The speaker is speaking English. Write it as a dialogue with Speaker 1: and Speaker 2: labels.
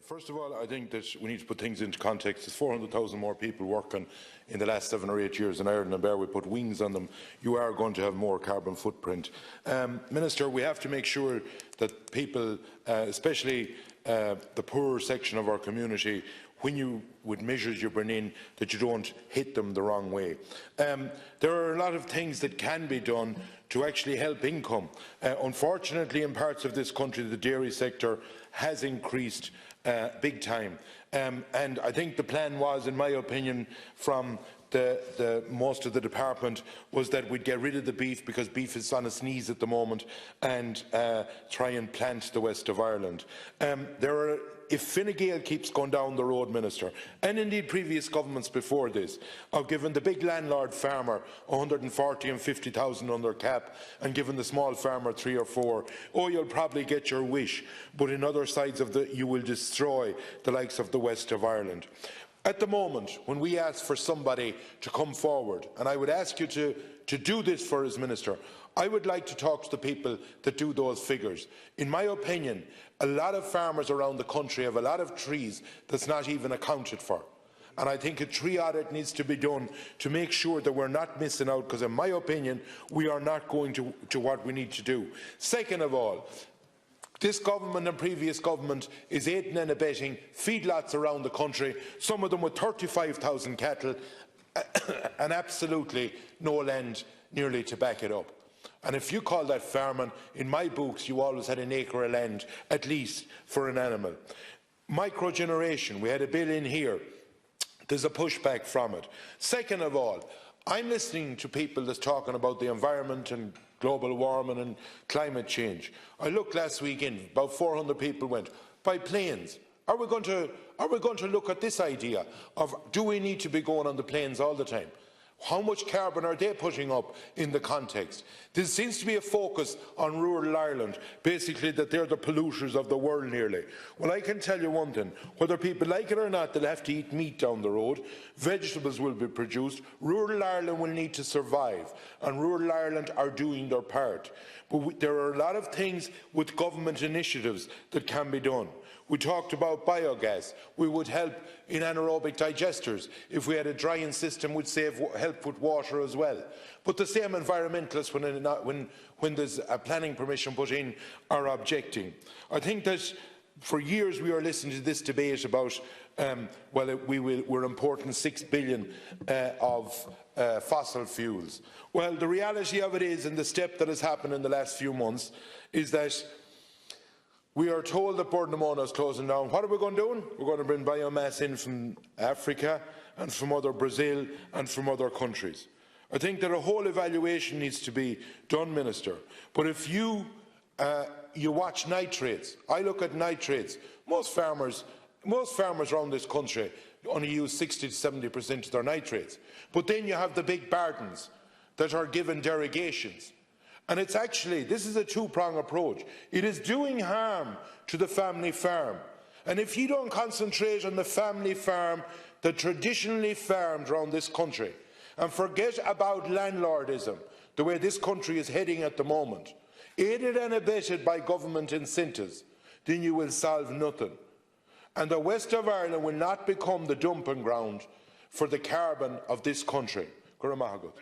Speaker 1: First of all, I think that we need to put things into context. There's 400,000 more people working in the last 7 or 8 years in Ireland, and bear we put wings on them, you are going to have more carbon footprint. Minister, we have to make sure that people, especially the poorer section of our community, when you, with measures you bring in, that you don't hit them the wrong way. There are a lot of things that can be done to actually help income. Unfortunately, in parts of this country, the dairy sector has increased big time. And I think the plan was, in my opinion, from most of the department, was that we'd get rid of the beef, because beef is on its knees at the moment, and try and plant the west of Ireland. If Fine Gael keeps going down the road, Minister, and indeed previous governments before this, of giving the big landlord farmer 140 and 50,000 on their cap, and giving the small farmer 3 or 4, oh, you'll probably get your wish, but in other sides of you will destroy the likes of the west of Ireland. At the moment, when we ask for somebody to come forward, and I would ask you to do this for us, Minister, I would like to talk to the people that do those figures. In my opinion, a lot of farmers around the country have a lot of trees that's not even accounted for. And I think a tree audit needs to be done to make sure that we're not missing out, because in my opinion, we are not going to what we need to do. Second of all, this government and previous government is aiding and abetting feedlots around the country, some of them with 35,000 cattle, and absolutely no land nearly to back it up. And if you call that farming, in my books you always had an acre of land at least for an animal. Microgeneration, we had a bill in here. There's a pushback from it. Second of all, I'm listening to people that's talking about the environment and global warming and climate change. I looked last weekend, about 400 people went by planes. Are we going to look at this idea of, do we need to be going on the planes all the time? How much carbon are they putting up in the context? There seems to be a focus on rural Ireland, basically that they're the polluters of the world nearly. Well, I can tell you one thing, whether people like it or not, they'll have to eat meat down the road, vegetables will be produced, rural Ireland will need to survive, and rural Ireland are doing their part. But there are a lot of things with government initiatives that can be done. We talked about biogas. We would help in anaerobic digesters. If we had a drying system, we'd help with water as well. But the same environmentalists, when there's a planning permission put in, are objecting. I think that for years we are listening to this debate about we're importing 6 billion of fossil fuels. Well, the reality of it is, and the step that has happened in the last few months, is that we are told that Burnamona is closing down. What are we going to do? We're going to bring biomass in from Africa and from other Brazil and from other countries. I think that a whole evaluation needs to be done, Minister. But if you watch nitrates, I look at nitrates. Most farmers around this country only use 60 to 70% of their nitrates. But then you have the big bardens that are given derogations. And it's actually, this is a two-pronged approach. It is doing harm to the family farm. And if you don't concentrate on the family farm that traditionally farmed around this country, and forget about landlordism, the way this country is heading at the moment, aided and abetted by government incentives, then you will solve nothing. And the west of Ireland will not become the dumping ground for the carbon of this country. Guramahagut.